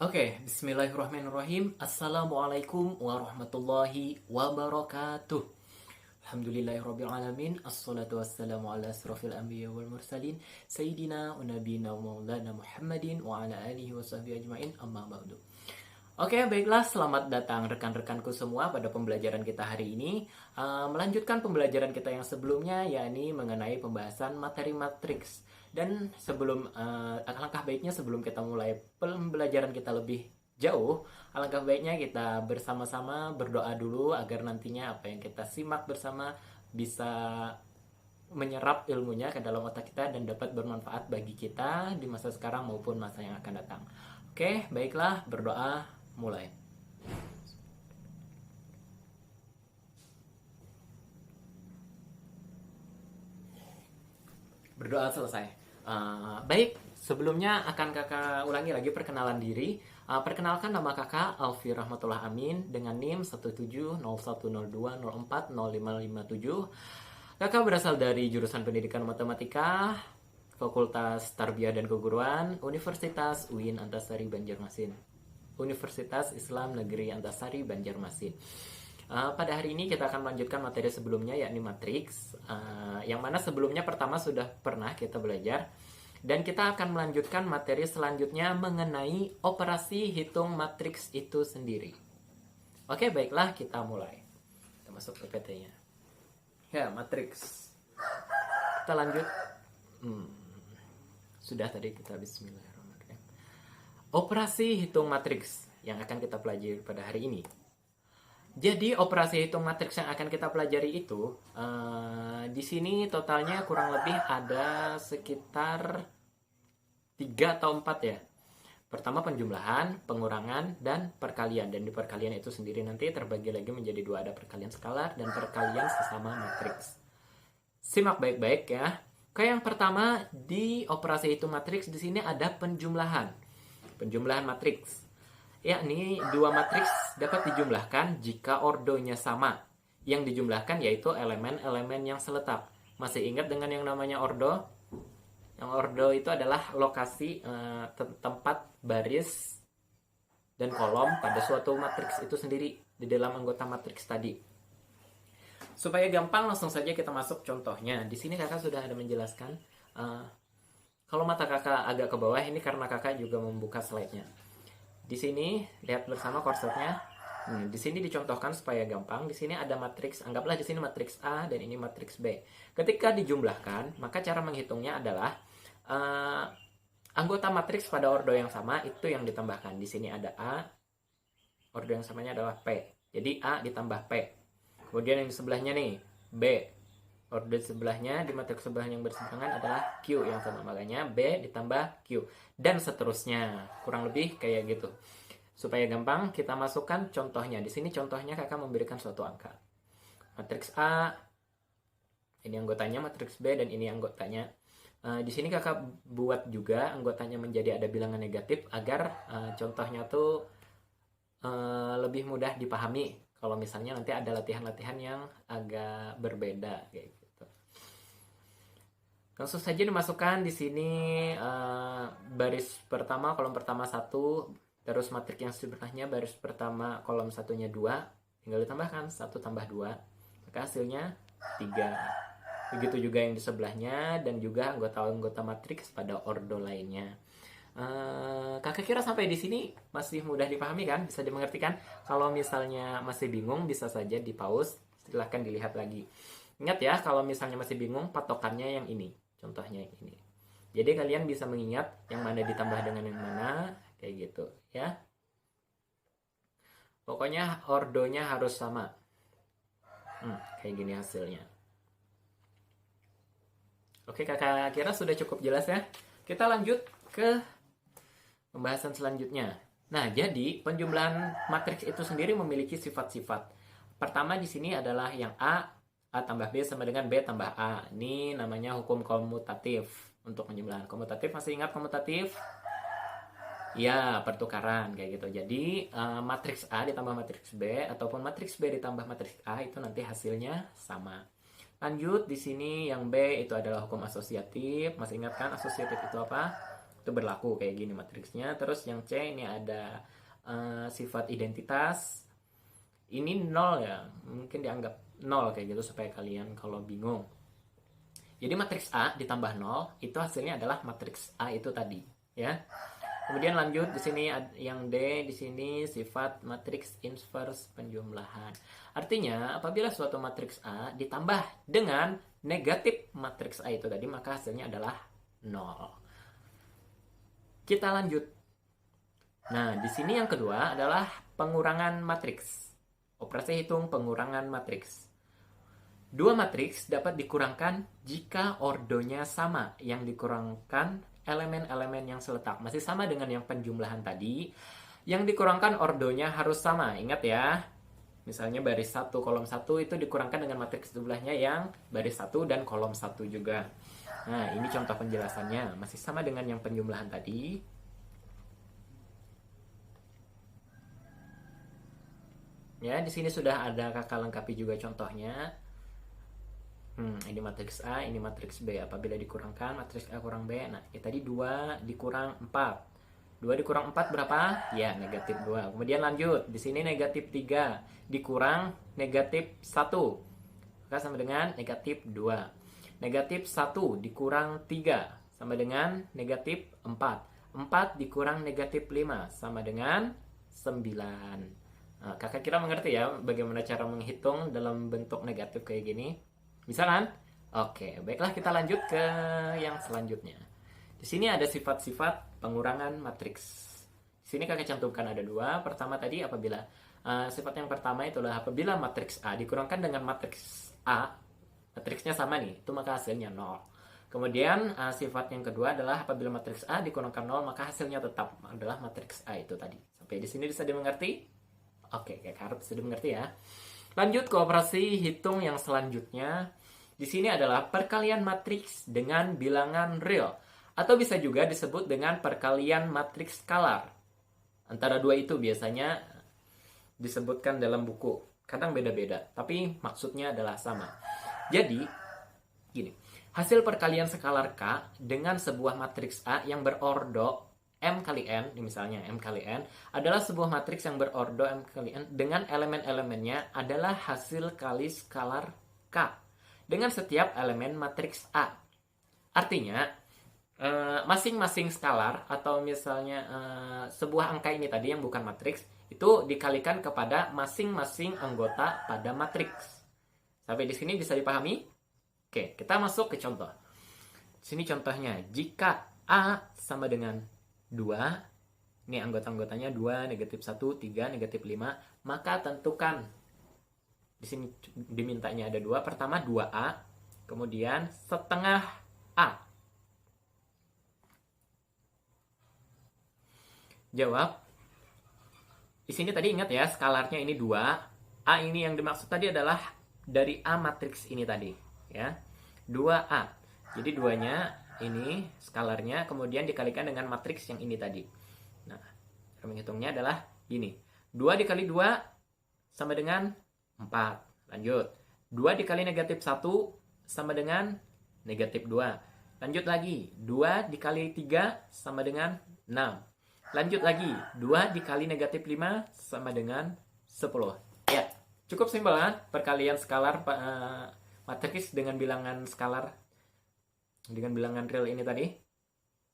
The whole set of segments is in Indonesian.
Bismillahirrahmanirrahim. Assalamualaikum warahmatullahi wabarakatuh. Alhamdulillahirrabbilalamin. Assalatu wassalamu ala asrafil anbiya wal mursalin Sayyidina wa nabina wa maulana Muhammadin wa ala alihi wa sahbihi ajma'in, amma ba'du. Baiklah, selamat datang rekan-rekanku semua pada pembelajaran kita hari ini. Melanjutkan pembelajaran kita yang sebelumnya, yakni mengenai pembahasan materi matriks. Dan alangkah baiknya sebelum kita mulai pembelajaran kita lebih jauh, alangkah baiknya kita bersama-sama berdoa dulu agar nantinya apa yang kita simak bersama bisa menyerap ilmunya ke dalam otak kita dan dapat bermanfaat bagi kita di masa sekarang maupun masa yang akan datang. Baiklah, berdoa mulai. Berdoa selesai. Baik, sebelumnya akan kakak ulangi lagi perkenalan diri. Perkenalkan, nama kakak Alfi Rahmatullah Amin dengan NIM 1700102040557. Kakak berasal dari jurusan Pendidikan Matematika, Fakultas Tarbiyah dan Keguruan, Universitas UIN Antasari Banjarmasin, Universitas Islam Negeri Antasari Banjarmasin. Pada hari ini kita akan melanjutkan materi sebelumnya, yakni matriks, yang mana sebelumnya pertama sudah pernah kita belajar, dan kita akan melanjutkan materi selanjutnya mengenai operasi hitung matriks itu sendiri. Baiklah, kita mulai. Kita masuk ke PT-nya. Matriks. Kita lanjut. Sudah tadi kita bismillahirrahmanirrahim. Operasi hitung matriks yang akan kita pelajari pada hari ini. Jadi operasi hitung matriks yang akan kita pelajari itu di sini totalnya kurang lebih ada sekitar 3 atau 4 ya. Pertama penjumlahan, pengurangan, dan perkalian. Dan di perkalian itu sendiri nanti terbagi lagi menjadi 2, ada perkalian skalar dan perkalian sesama matriks. Simak baik-baik ya. Yang pertama di operasi hitung matriks di sini ada penjumlahan. Penjumlahan matriks. Yakni 2 matriks dapat dijumlahkan jika ordonya sama. Yang dijumlahkan yaitu elemen-elemen yang seletak. Masih ingat dengan yang namanya ordo? Yang ordo itu adalah lokasi tempat baris dan kolom pada suatu matriks itu sendiri di dalam anggota matriks tadi. Supaya gampang, langsung saja kita masuk contohnya. Di sini kakak sudah ada menjelaskan. Kalau mata kakak agak ke bawah, ini karena kakak juga membuka slide-nya. Di sini lihat bersama kursornya. Di sini dicontohkan supaya gampang. Di sini ada matriks, anggaplah di sini matriks A dan ini matriks B. Ketika dijumlahkan, maka cara menghitungnya adalah anggota matriks pada ordo yang sama itu yang ditambahkan. Di sini ada A, ordo yang samanya adalah P. Jadi A ditambah P. Kemudian yang di sebelahnya nih B. Ordo sebelahnya di matriks sebelah yang berseberangan adalah Q yang sama, makanya B ditambah Q, dan seterusnya. Kurang lebih kayak gitu. Supaya gampang, kita masukkan contohnya. Di sini contohnya kakak memberikan suatu angka. Matriks A, ini anggotanya, matriks B, dan ini anggotanya. Di sini kakak buat juga anggotanya menjadi ada bilangan negatif agar contohnya tuh lebih mudah dipahami. Kalau misalnya nanti ada latihan-latihan yang agak berbeda kayak gitu. Langsung saja dimasukkan di sini baris pertama, kolom pertama 1, terus matriks yang sebelahnya baris pertama kolom satunya 2, tinggal ditambahkan 1 tambah 2, maka hasilnya 3. Begitu juga yang di sebelahnya dan juga anggota-anggota matriks pada ordo lainnya. Kakak kira sampai di sini masih mudah dipahami kan? Bisa dimengerti kan? Kalau misalnya masih bingung bisa saja di pause, silahkan dilihat lagi. Ingat ya, kalau misalnya masih bingung, patokannya yang ini, contohnya yang ini. Jadi kalian bisa mengingat yang mana ditambah dengan yang mana, kayak gitu ya. Pokoknya ordonya harus sama. Kayak gini hasilnya. Kakak kira sudah cukup jelas ya? Kita lanjut ke pembahasan selanjutnya. Nah, jadi penjumlahan matriks itu sendiri memiliki sifat-sifat. Pertama di sini adalah yang A tambah B sama dengan B tambah A. Ini namanya hukum komutatif untuk penjumlahan. Komutatif, masih ingat komutatif? Ya, pertukaran kayak gitu. Jadi, matriks A ditambah matriks B ataupun matriks B ditambah matriks A itu nanti hasilnya sama. Lanjut, di sini yang B itu adalah hukum asosiatif. Masih ingat kan asosiatif itu apa? itu berlaku kayak gini matriksnya. Terus yang C ini ada sifat identitas, ini 0 ya, mungkin dianggap 0 kayak gitu supaya kalian kalau bingung. Jadi matriks A ditambah 0 itu hasilnya adalah matriks A itu tadi, ya. Kemudian lanjut di sini yang D di sini sifat matriks inverse penjumlahan. Artinya apabila suatu matriks A ditambah dengan negatif matriks A itu tadi, maka hasilnya adalah 0. Kita lanjut. Nah, di sini yang kedua adalah pengurangan matriks. Operasi hitung pengurangan matriks. Dua matriks dapat dikurangkan jika ordonya sama. Yang dikurangkan elemen-elemen yang seletak. Masih sama dengan yang penjumlahan tadi. Yang dikurangkan ordonya harus sama. Ingat ya. Misalnya baris 1, kolom 1 itu dikurangkan dengan matriks jumlahnya yang baris 1 dan kolom 1 juga. Nah, ini contoh penjelasannya. Masih sama dengan yang penjumlahan tadi. Ya, di sini sudah ada kakak lengkapi juga contohnya. Ini matriks A, ini matriks B. Apabila dikurangkan matriks A kurang B, nah ini tadi 2 dikurang 4. 2 dikurang 4 berapa? Ya, negatif 2. Kemudian lanjut, di sini negatif 3 dikurang negatif 1. Maka sama dengan negatif 2. Negatif 1 dikurang 3 sama dengan negatif 4. 4 dikurang negatif 5 sama dengan 9. Nah, kakak kira mengerti ya bagaimana cara menghitung dalam bentuk negatif kayak gini? Bisa kan? Oke, baiklah kita lanjut ke yang selanjutnya. Di sini ada sifat-sifat pengurangan matriks. Di sini kakak cantumkan ada 2. Pertama tadi apabila sifat yang pertama itu adalah apabila matriks A dikurangkan dengan matriks A, matriksnya sama nih, itu maka hasilnya 0. Kemudian sifat yang kedua adalah apabila matriks A dikurangkan 0, maka hasilnya tetap adalah matriks A itu tadi. Sampai di sini bisa dimengerti? Oke, kakak harap bisa dimengerti ya. Lanjut ke operasi hitung yang selanjutnya. Di sini adalah perkalian matriks dengan bilangan real. Atau bisa juga disebut dengan perkalian matriks skalar. Antara dua itu biasanya disebutkan dalam buku. Kadang beda-beda, tapi maksudnya adalah sama. Jadi, gini. Hasil perkalian skalar K dengan sebuah matriks A yang berordo M kali N, misalnya M kali N, adalah sebuah matriks yang berordo M kali N dengan elemen-elemennya adalah hasil kali skalar K dengan setiap elemen matriks A. Artinya, masing-masing skalar atau misalnya sebuah angka ini tadi yang bukan matriks, itu dikalikan kepada masing-masing anggota pada matriks. Sampai di sini bisa dipahami? Oke, kita masuk ke contoh. Sini contohnya, jika A sama dengan 2, ini anggota-anggotanya 2, negatif 1, 3, negatif 5, maka tentukan. Di sini dimintanya ada 2. Pertama 2A, kemudian setengah A. Jawab. Di sini tadi ingat ya, skalarnya ini 2. A ini yang dimaksud tadi adalah dari A matriks ini tadi, ya. 2A. Jadi 2-nya ini skalarnya kemudian dikalikan dengan matriks yang ini tadi. Nah, cara menghitungnya adalah gini. 2 dikali 2 sama dengan 4. Lanjut. 2 dikali negatif 1 sama dengan negatif 2. Lanjut lagi. 2 dikali 3 sama dengan 6. Lanjut lagi. 2 dikali negatif 5 sama dengan 10. Ya, cukup simpel kan? Perkalian skalar matriks dengan bilangan skalar dengan bilangan real ini tadi.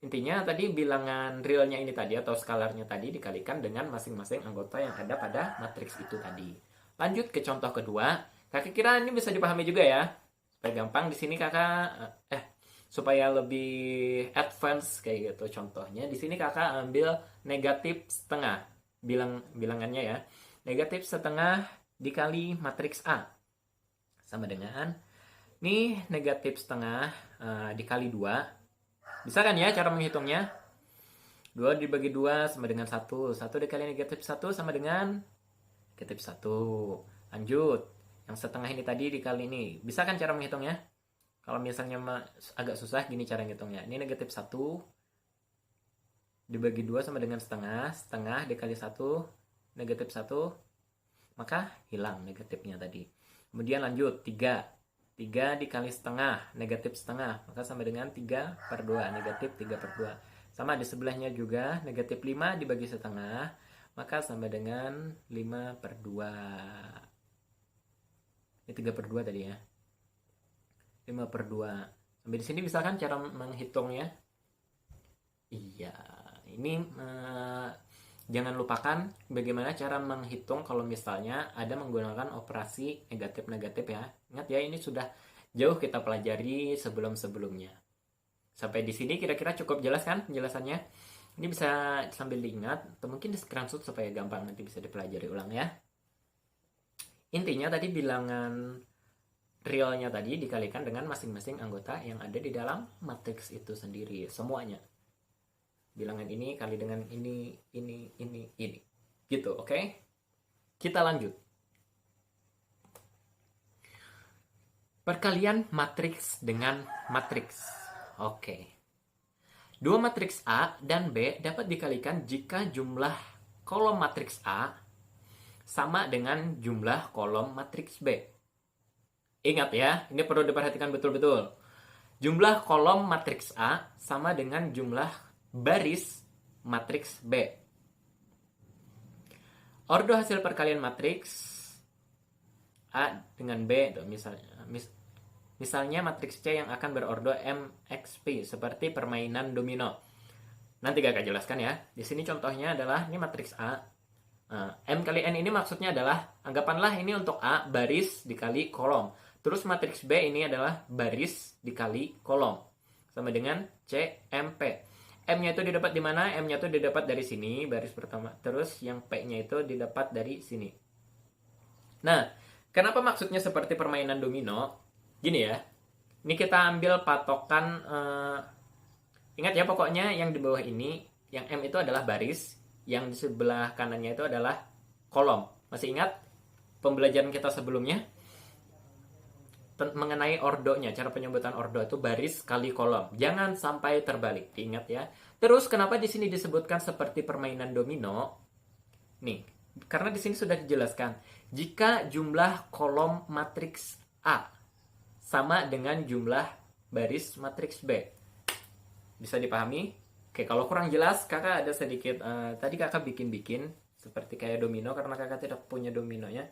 Intinya tadi bilangan realnya ini tadi atau skalarnya tadi dikalikan dengan masing-masing anggota yang ada pada matriks itu tadi. Lanjut ke contoh kedua. Kakak kira ini bisa dipahami juga ya. Supaya gampang di sini kakak supaya lebih advance kayak gitu contohnya. Di sini kakak ambil negatif setengah bilangannya ya. Negatif setengah dikali matriks A sama dengan ini negatif setengah dikali 2. Bisa kan ya cara menghitungnya? 2 dibagi 2 sama dengan 1. 1 dikali negatif 1 sama dengan negatif 1. Lanjut. Yang setengah ini tadi dikali ini. Bisa kan cara menghitungnya? Kalau misalnya agak susah gini cara menghitungnya. Ini negatif 1 dibagi 2 sama dengan setengah. Setengah dikali 1 negatif 1. Maka hilang negatifnya tadi. Kemudian lanjut 3. 3 dikali setengah, negatif setengah, maka sama dengan 3/2, negatif 3/2. Sama di sebelahnya juga negatif 5 dibagi setengah, maka sama dengan 5/2. Ini 3/2 tadi ya. 5/2. Sampai di sini bisa kan cara menghitungnya? Iya, ini jangan lupakan bagaimana cara menghitung kalau misalnya ada menggunakan operasi negatif-negatif ya. Ingat ya, ini sudah jauh kita pelajari sebelum-sebelumnya. Sampai di sini kira-kira cukup jelas kan penjelasannya? Ini bisa sambil diingat atau mungkin di screenshot supaya gampang nanti bisa dipelajari ulang ya. Intinya tadi bilangan realnya tadi dikalikan dengan masing-masing anggota yang ada di dalam matriks itu sendiri, semuanya. Bilangan ini kali dengan ini. Gitu, oke? Kita lanjut. Perkalian matriks dengan matriks. Oke. Dua matriks A dan B dapat dikalikan jika jumlah kolom matriks A sama dengan jumlah kolom matriks B. Ingat ya, ini perlu diperhatikan betul-betul. Jumlah kolom matriks A sama dengan jumlah baris matriks B. Ordo hasil perkalian matriks A dengan B, misalnya matriks C yang akan berordo MXP seperti permainan domino. Nanti kakak jelaskan ya. Di sini contohnya adalah ini matriks A. M kali N ini maksudnya adalah anggapanlah ini untuk A baris dikali kolom. Terus matriks B ini adalah baris dikali kolom. Sama dengan CMP. M-nya itu didapat di mana? M-nya itu didapat dari sini, baris pertama. Terus yang P-nya itu didapat dari sini. Nah, kenapa maksudnya seperti permainan domino? Gini ya, ini kita ambil patokan, ingat ya pokoknya yang di bawah ini, yang M itu adalah baris, yang di sebelah kanannya itu adalah kolom. Masih ingat pembelajaran kita sebelumnya? Mengenai ordonya, cara penyebutan ordo itu baris kali kolom. Jangan sampai terbalik, diingat ya. Terus kenapa di sini disebutkan seperti permainan domino? Nih, karena di sini sudah dijelaskan, jika jumlah kolom matriks A sama dengan jumlah baris matriks B. Bisa dipahami? Oke, kalau kurang jelas, kakak ada sedikit, tadi kakak bikin-bikin seperti kayak domino, karena kakak tidak punya dominonya.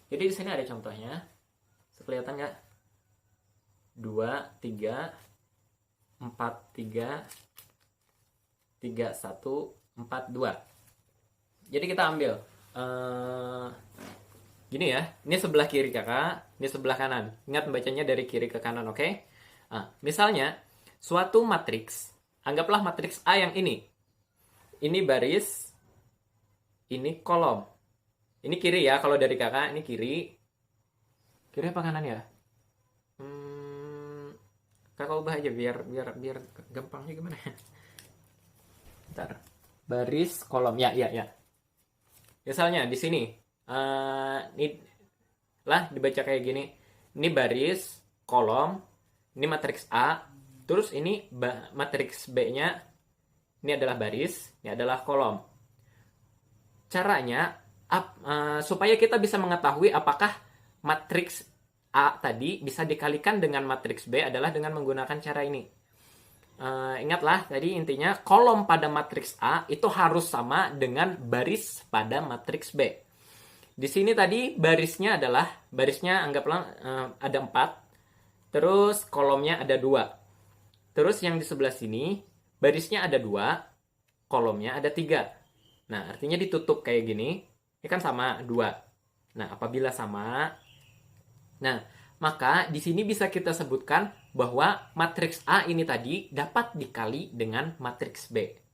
Jadi di sini ada contohnya. Kelihatan nggak? 2, 3, 4, 3, 3, 1, 4, 2. Jadi kita ambil gini ya, ini sebelah kiri kakak, ini sebelah kanan. Ingat membacanya dari kiri ke kanan, oke? Nah, misalnya, suatu matriks, anggaplah matriks A yang ini. Ini baris, ini kolom. Ini kiri ya, kalau dari kakak, ini kiri. Kiri apa kanan ya? Kakak ubah aja biar gampangnya gimana ya? Bentar. Baris, kolom, ya. Misalnya di sini. Ini lah dibaca kayak gini. Ini baris, kolom, ini matriks A, terus ini matriks B-nya, ini adalah baris, ini adalah kolom. Caranya supaya kita bisa mengetahui apakah matriks A tadi bisa dikalikan dengan matriks B adalah dengan menggunakan cara ini. Ingatlah tadi intinya kolom pada matriks A itu harus sama dengan baris pada matriks B. Di sini tadi barisnya anggaplah ada 4, terus kolomnya ada 2. Terus yang di sebelah sini barisnya ada 2, kolomnya ada 3. Nah, artinya ditutup kayak gini. Ini kan sama 2. Nah, apabila sama, nah, maka di sini bisa kita sebutkan bahwa matriks A ini tadi dapat dikali dengan matriks B.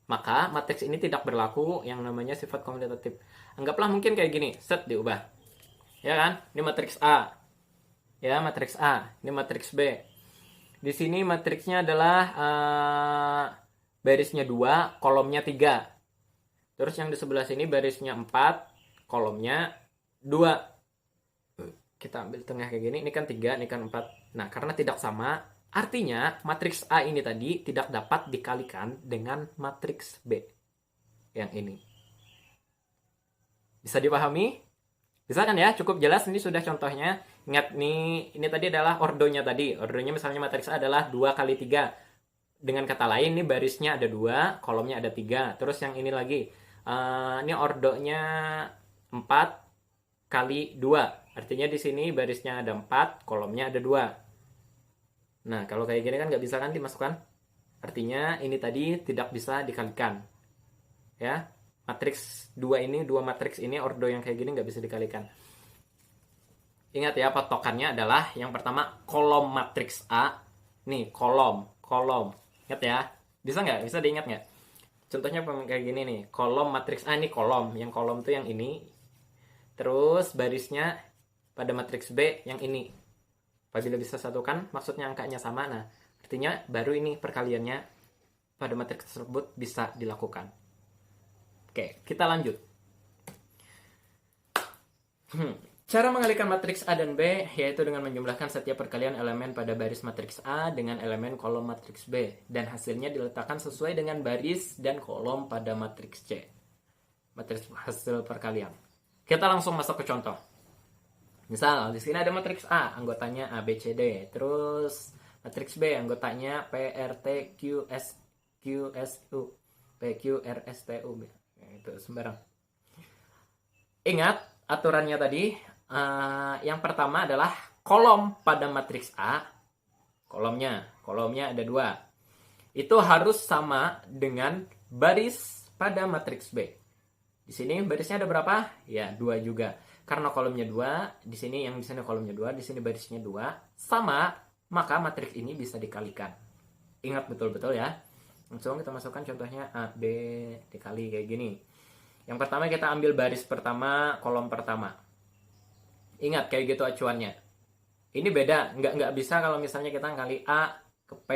Maka matriks ini tidak berlaku yang namanya sifat komutatif. Anggaplah mungkin kayak gini, set diubah. Ya kan? Ini matriks A. Ya, matriks A. Ini matriks B. Di sini matriksnya adalah barisnya 2, kolomnya 3. Terus yang di sebelah sini barisnya 4, kolomnya 2. Kita ambil tengah kayak gini, ini kan 3, ini kan 4. Nah, karena tidak sama, artinya matriks A ini tadi tidak dapat dikalikan dengan matriks B. Yang ini. Bisa dipahami? Bisa kan ya? Cukup jelas, ini sudah contohnya. Ingat nih, ini tadi adalah ordonya tadi. Ordonya misalnya matriks A adalah 2 kali 3. dengan kata lain, ini barisnya ada 2, kolomnya ada 3. Terus yang ini lagi, ini ordonya 4 kali 2. Artinya di sini barisnya ada 4, kolomnya ada 2. Nah, kalau kayak gini kan nggak bisa kan dimasukkan? Artinya ini tadi tidak bisa dikalikan. Ya, matriks 2 ini, 2 matriks ini, ordo yang kayak gini nggak bisa dikalikan. Ingat ya, patokannya adalah yang pertama kolom matriks A. Nih, kolom. Ingat ya? Bisa nggak? Bisa diingat nggak? Contohnya kayak gini nih. Kolom matriks A, ini kolom. Yang kolom tuh yang ini. Terus barisnya pada matriks B yang ini. Apabila bisa satukan, maksudnya angkanya sama. Nah, artinya baru ini perkaliannya pada matriks tersebut bisa dilakukan. Oke, kita lanjut. Cara mengalihkan matriks A dan B yaitu dengan menjumlahkan setiap perkalian elemen pada baris matriks A dengan elemen kolom matriks B, dan hasilnya diletakkan sesuai dengan baris dan kolom pada matriks C. Matriks hasil perkalian. Kita langsung masuk ke contoh. Misal di sini ada matriks A, anggotanya A, B, C, D. Terus matriks B, anggotanya P, R, T, Q, S, U, P, Q, R, S, T, U. Itu sembarang. Ingat aturannya tadi. Yang pertama adalah kolom pada matriks A, kolomnya ada 2. Itu harus sama dengan baris pada matriks B. Di sini barisnya ada berapa? Ya, 2 juga. Karena kolomnya 2, di sini kolomnya 2, di sini barisnya 2, sama, maka matriks ini bisa dikalikan. Ingat betul-betul ya. Langsung kita masukkan contohnya A, B dikali kayak gini. Yang pertama kita ambil baris pertama, kolom pertama. Ingat kayak gitu acuannya. Ini beda, nggak bisa kalau misalnya kita kali A ke P,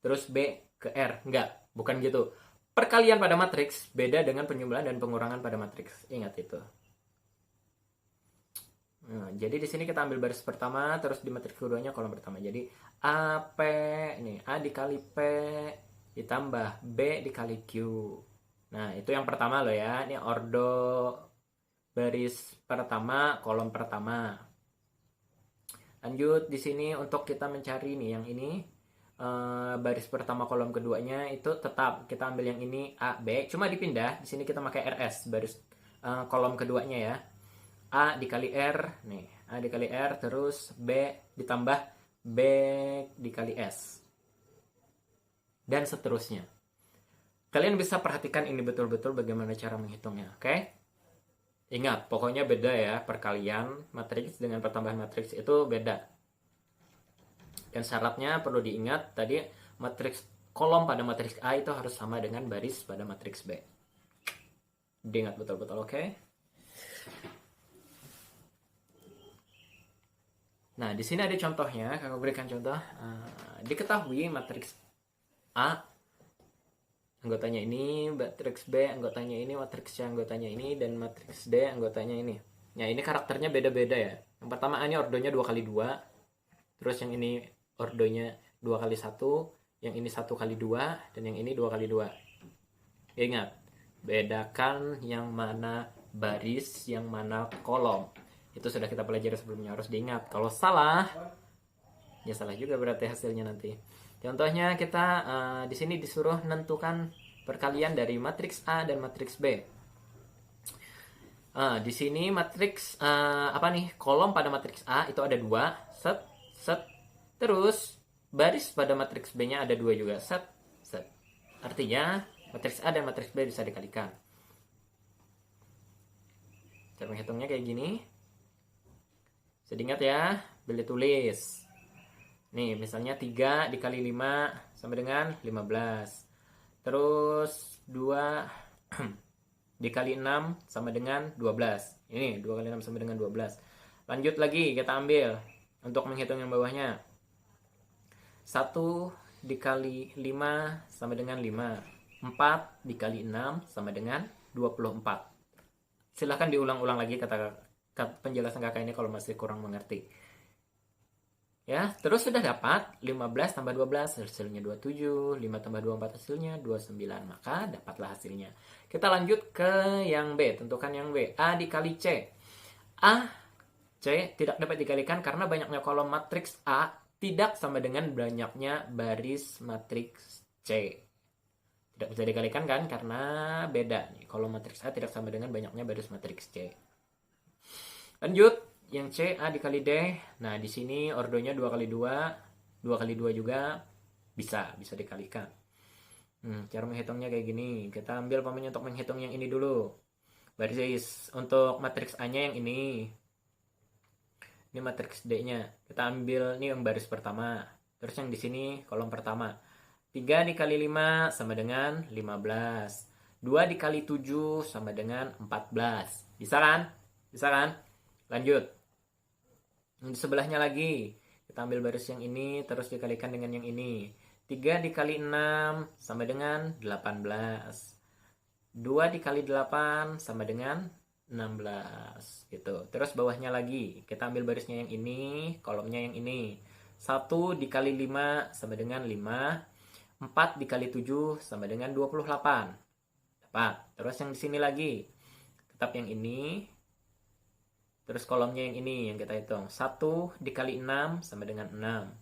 terus B ke R. Nggak, bukan gitu. Perkalian pada matriks beda dengan penjumlahan dan pengurangan pada matriks. Ingat itu. Nah, jadi di sini kita ambil baris pertama, terus di matriks keduanya kolom pertama. Jadi A, P, ini A dikali P, ditambah B dikali Q. Nah, itu yang pertama loh ya. Ini ordo baris pertama, kolom pertama. Lanjut di sini untuk kita mencari nih yang ini baris pertama kolom keduanya itu tetap kita ambil yang ini A, B, cuma dipindah. Di sini kita pakai RS baris kolom keduanya ya. A dikali R, nih A dikali R, terus B ditambah B dikali S, dan seterusnya. Kalian bisa perhatikan ini betul-betul bagaimana cara menghitungnya, oke? Ingat, pokoknya beda ya, perkalian matriks dengan pertambahan matriks itu beda. Dan syaratnya perlu diingat, tadi matriks kolom pada matriks A itu harus sama dengan baris pada matriks B. Diingat betul-betul, oke? Nah, di sini ada contohnya, kakak berikan contoh. Diketahui matriks A anggotanya ini, matriks B anggotanya ini, matriks C anggotanya ini, dan matriks D anggotanya ini. Nah, ini karakternya beda-beda ya. Yang pertama ini ordonya 2 kali 2. Terus yang ini ordonya 2 kali 1, yang ini 1 kali 2, dan yang ini 2 kali 2. Ingat, bedakan yang mana baris, yang mana kolom. Itu sudah kita pelajari sebelumnya, harus diingat. Kalau salah, ya salah juga berarti hasilnya nanti. Contohnya kita di sini disuruh menentukan perkalian dari matriks A dan matriks B. Di sini matriks kolom pada matriks A itu ada 2, set. Terus baris pada matriks B-nya ada 2 juga, set. Artinya matriks A dan matriks B bisa dikalikan. Cara menghitungnya kayak gini. Bisa diingat ya, boleh tulis. Nih, misalnya 3 dikali 5 sama dengan 15. Terus 2 dikali 6 sama dengan 12. Ini 2 kali 6 sama dengan 12. Lanjut lagi, kita ambil untuk menghitung yang bawahnya. 1 dikali 5 sama dengan 5. 4 dikali 6 sama dengan 24. Silahkan diulang-ulang lagi kata penjelasan kakak ini kalau masih kurang mengerti. Ya, terus sudah dapat 15 tambah 12 hasilnya 27, 5 tambah 24 hasilnya 29, maka dapatlah hasilnya. Kita lanjut ke yang B, tentukan yang B. A dikali C. A, C tidak dapat dikalikan karena banyaknya kolom matriks A tidak sama dengan banyaknya baris matriks C. Tidak bisa dikalikan kan karena beda nih. Kolom matriks A tidak sama dengan banyaknya baris matriks C. Lanjut, yang C A dikali D. Nah, di sini ordonya 2 kali 2, 2 kali 2 juga bisa dikalikan. Cara menghitungnya kayak gini. Kita ambil pamannya untuk menghitung yang ini dulu. Baris untuk matriks A-nya yang ini. Ini matriks D-nya. Kita ambil nih yang baris pertama. Terus yang di sini kolom pertama. 3 dikali 5 sama dengan 15. 2 dikali 7 sama dengan 14. Bisa kan? Bisa kan? Lanjut. Yang di sebelahnya lagi. Kita ambil baris yang ini terus dikalikan dengan yang ini. 3 dikali 6 sama dengan 18. 2 dikali 8 sama dengan 16 gitu. Terus bawahnya lagi. Kita ambil barisnya yang ini, kolomnya yang ini. 1 dikali 5 sama dengan 5. 4 dikali 7 sama dengan 28. Dapat. Terus yang di sini lagi. Tetap yang ini. Terus kolomnya yang ini yang kita hitung. 1 dikali 6 sama dengan 6.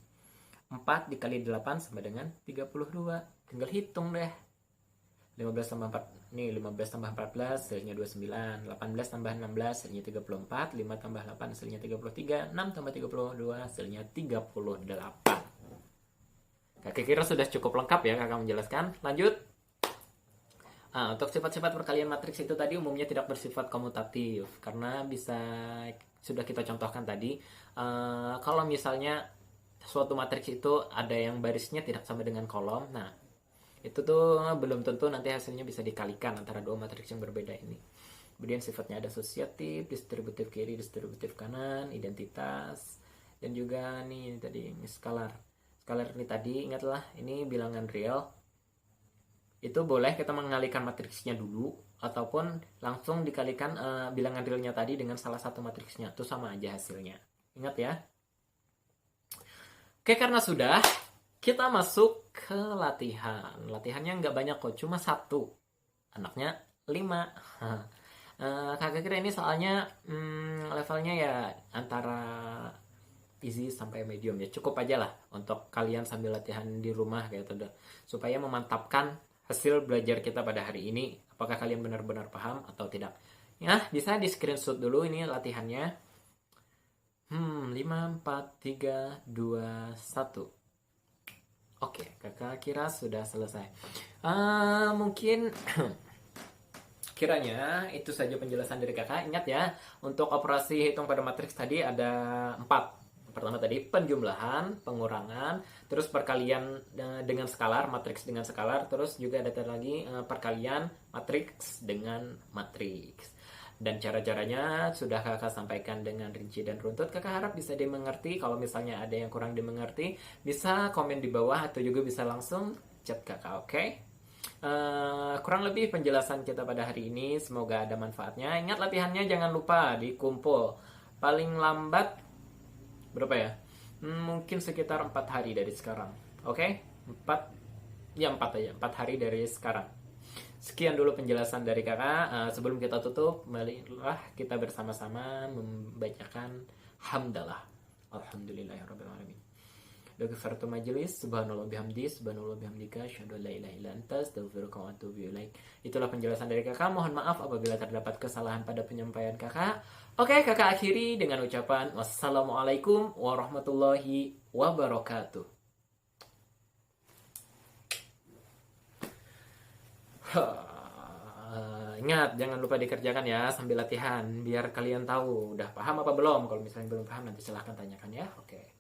4 dikali 8 sama dengan 32. Tinggal hitung deh. 15 tambah 4, nih 15 tambah 14 hasilnya 29. 18 tambah 16 hasilnya 34. 5 tambah 8 hasilnya 33. 6 tambah 32 hasilnya 38. Kakak kira sudah cukup lengkap ya kakak menjelaskan. Lanjut. Untuk sifat-sifat perkalian matriks itu tadi umumnya tidak bersifat komutatif. Karena sudah kita contohkan tadi. Kalau misalnya suatu matriks itu ada yang barisnya tidak sama dengan kolom, nah itu tuh belum tentu nanti hasilnya bisa dikalikan antara dua matriks yang berbeda ini. Kemudian sifatnya ada asosiatif, distributif kiri, distributif kanan, identitas, dan juga nih tadi skalar. Skalar ini tadi ingatlah ini bilangan real. Itu boleh kita mengalihkan matriksnya dulu ataupun langsung dikalikan bilangan realnya tadi dengan salah satu matriksnya, itu sama aja hasilnya. Ingat ya. Oke, karena sudah, kita masuk ke latihan. Latihannya nggak banyak kok, cuma 1. Anaknya 5. Kakak kira ini soalnya levelnya ya antara easy sampai medium ya. Cukup aja lah untuk kalian sambil latihan di rumah gitu deh. Supaya memantapkan hasil belajar kita pada hari ini. Apakah kalian benar-benar paham atau tidak. Ya, bisa di screenshot dulu ini latihannya. 5, 4, 3, 2, 1. Oke, kakak kira sudah selesai. Mungkin kiranya itu saja penjelasan dari kakak. Ingat ya, untuk operasi hitung pada matriks tadi ada 4. Pertama tadi penjumlahan, pengurangan, terus perkalian dengan skalar, matriks dengan skalar, terus juga ada lagi perkalian matriks dengan matriks. Dan cara-caranya sudah kakak sampaikan dengan rinci dan runtut. Kakak harap bisa dimengerti. Kalau misalnya ada yang kurang dimengerti, bisa komen di bawah atau juga bisa langsung chat kakak, oke? Kurang lebih penjelasan kita pada hari ini. Semoga ada manfaatnya. Ingat latihannya jangan lupa dikumpul. Paling lambat berapa ya? Mungkin sekitar 4 hari dari sekarang. Oke? 4 aja. 4 hari dari sekarang. Sekian dulu penjelasan dari kakak. Sebelum kita tutup, marilah kita bersama-sama membacakan hamdalah. Alhamdulillahirrahmanirrahim. Dokifartu majelis, subhanallah bihamdi, subhanallah bihamdika, syahadu la ilaha illa anta, astaghfiruka wa atubu ilaik. Itulah penjelasan dari kakak. Mohon maaf apabila terdapat kesalahan pada penyampaian kakak. Oke, kakak akhiri dengan ucapan wassalamualaikum warahmatullahi wabarakatuh. Ingat, jangan lupa dikerjakan ya sambil latihan biar kalian tahu udah paham apa belum. Kalau misalnya belum paham nanti silahkan tanyakan ya. Oke.